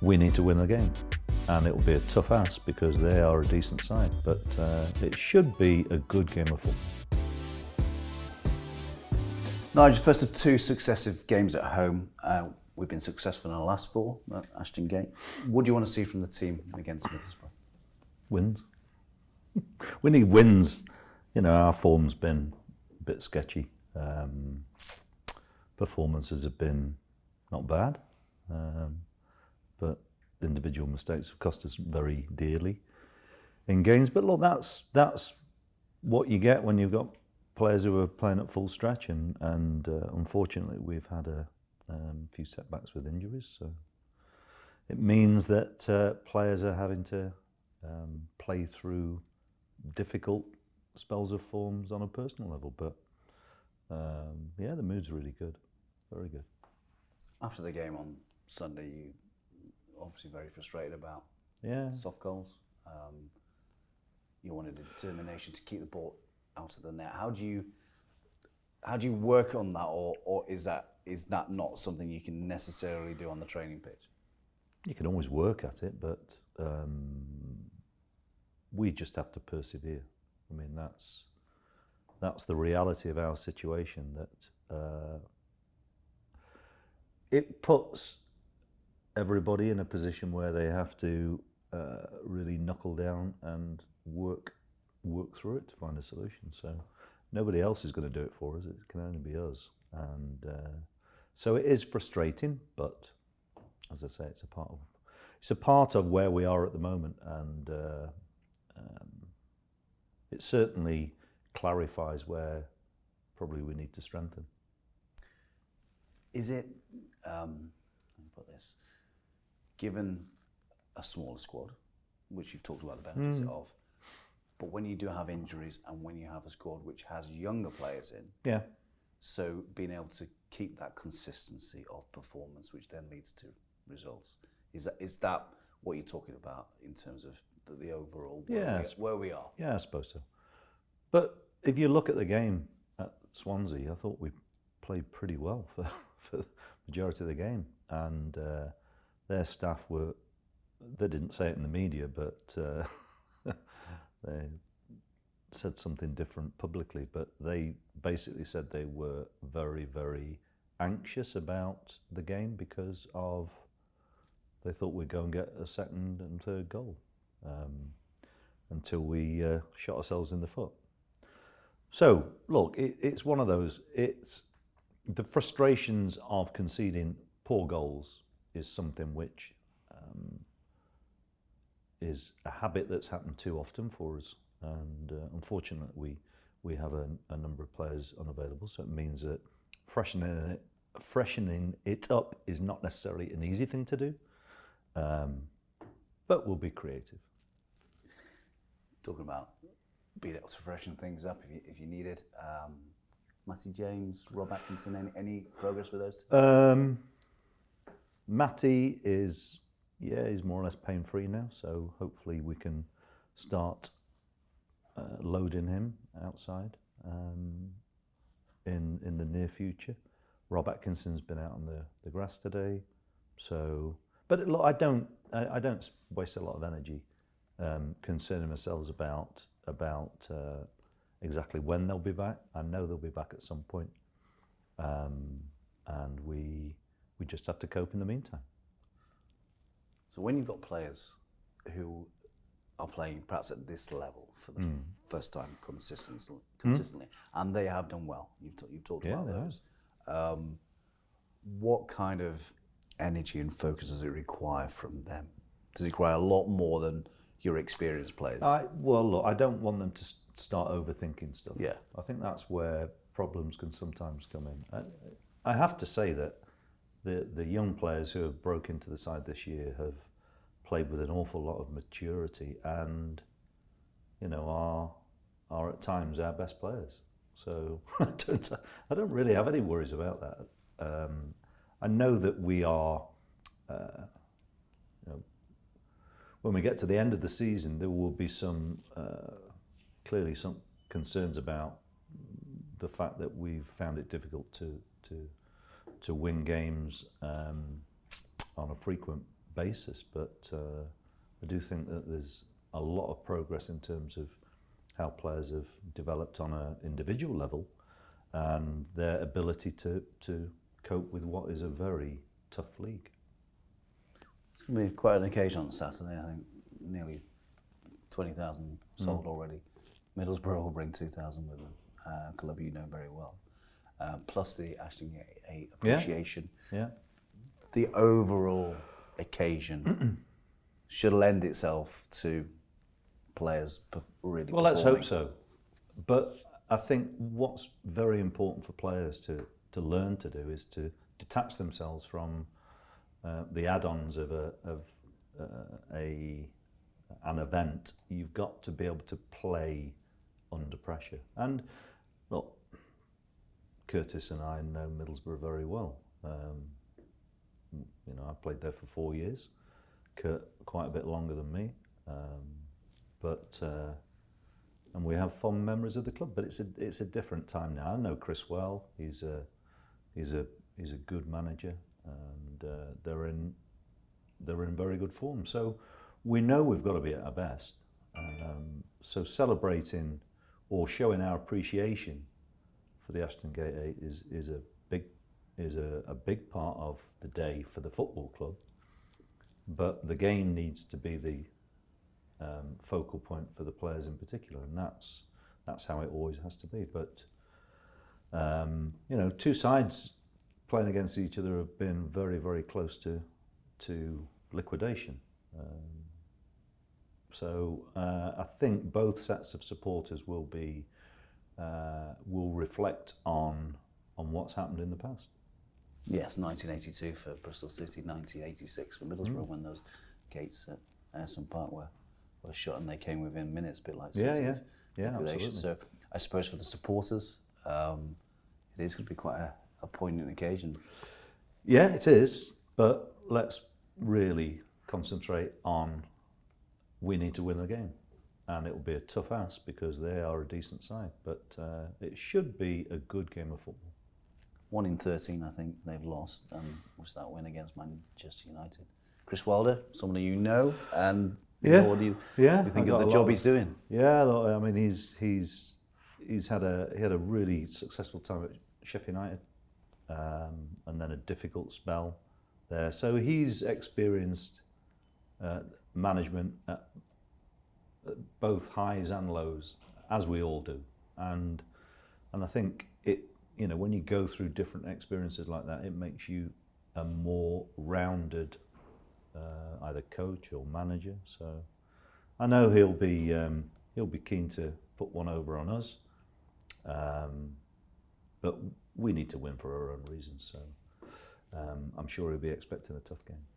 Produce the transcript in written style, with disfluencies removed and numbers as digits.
we need to win the game. And it will be a tough ask because they are a decent side, but it should be a good game of football. Nigel, first of 2 successive games at home. We've been successful in our last 4 at Ashton Gate. What do you want to see from the team against Middlesbrough? Wins. We need wins. You know, our form's been a bit sketchy. Performances have been not bad, but individual mistakes have cost us very dearly in games. But look, that's what you get when you've got players who are playing at full stretch, and unfortunately we've had a few setbacks with injuries. So it means that players are having to play through difficult spells of forms on a personal level. But yeah, the mood's really good, very good. After the game on Sunday, you obviously very frustrated about soft goals. You wanted a determination to keep the ball out of the net. How do you work on that, or is that not something you can necessarily do on the training pitch? You can always work at it, but we just have to persevere. I mean, that's the reality of our situation. That it puts everybody in a position where they have to really knuckle down and work through it to find a solution. So nobody else is going to do it for us. It can only be us. And so it is frustrating, but as I say, it's a part of where we are at the moment, and it certainly clarifies where probably we need to strengthen. Is it, let me put this, given a smaller squad, which you've talked about the benefits of, but when you do have injuries and when you have a squad which has younger players in, so being able to keep that consistency of performance, which then leads to results, is that what you're talking about in terms of the overall where we are? Yeah, I suppose so. But if you look at the game at Swansea, I thought we played pretty well for the majority of the game, and their staff they didn't say it in the media, but they said something different publicly, but they basically said they were very, very anxious about the game because they thought we'd go and get a second and third goal until we shot ourselves in the foot. So, look, it's one of those. It's the frustrations of conceding poor goals is something which is a habit that's happened too often for us, and unfortunately we have a number of players unavailable. So it means that freshening it up is not necessarily an easy thing to do, but we'll be creative. Talking about being able to freshen things up if you need it. Matty James, Rob Atkinson, any progress with those two? Matty is, he's more or less pain-free now, so hopefully we can start loading him outside in the near future. Rob Atkinson's been out on the grass today, so. But look, I don't waste a lot of energy concerning ourselves about exactly when they'll be back. I know they'll be back at some point, and we just have to cope in the meantime. So when you've got players who are playing perhaps at this level for the first time consistently, and they have done well, you've talked about those. What kind of energy and focus does it require from them? Does it require a lot more than your experienced players? Well, look, I don't want them to start overthinking stuff. Yeah. I think that's where problems can sometimes come in. I have to say that the young players who have broke into the side this year have played with an awful lot of maturity, and are at times our best players. So I don't really have any worries about that. I know that we are, when we get to the end of the season, there will be clearly some concerns about the fact that we've found it difficult to win games on a frequent basis, but I do think that there's a lot of progress in terms of how players have developed on an individual level and their ability to cope with what is a very tough league. It's going to be quite an occasion on Saturday. I think nearly 20,000 sold already. Middlesbrough will bring 2,000 with them, a club you know very well. Plus the Ashton Gate appreciation. Yeah. The overall occasion should lend itself to players really Well, let's hope performing. so. But I think what's very important for players to learn to do is to detach themselves from the add-ons of an event. You've got to be able to play under pressure. And look, Curtis and I know Middlesbrough very well. You know, I played there for 4 years. Kurt quite a bit longer than me. And we have fond memories of the club. But it's a different time now. I know Chris well. He's a good manager, and they're in very good form. So we know we've got to be at our best. So celebrating or showing our appreciation for the Ashton Gate 8 is a big part of the day for the football club. But the game needs to be the focal point for the players in particular, and that's how it always has to be. But you know, two sides playing against each other have been very, very close to liquidation. So I think both sets of supporters will reflect on what's happened in the past. Yes, 1982 for Bristol City, 1986 for Middlesbrough when those gates at Ayerson Park were shut and they came within minutes, a bit like City. Yeah, absolutely. So I suppose for the supporters, it is going to be quite a poignant occasion. Yeah, it is, but let's really concentrate on we need to win the game. And it will be a tough ask because they are a decent side, but it should be a good game of football. 1 in 13, I think, they've lost, was that win against Manchester United. Chris Wilder, someone you know, and what do you think of the job he's doing? Yeah, I mean, he's had a really successful time at Sheffield United, and then a difficult spell there. So he's experienced management at both highs and lows, as we all do, and I think it. You know, when you go through different experiences like that, it makes you a more rounded either coach or manager. So I know he'll be keen to put one over on us, but we need to win for our own reasons. So I'm sure he'll be expecting a tough game.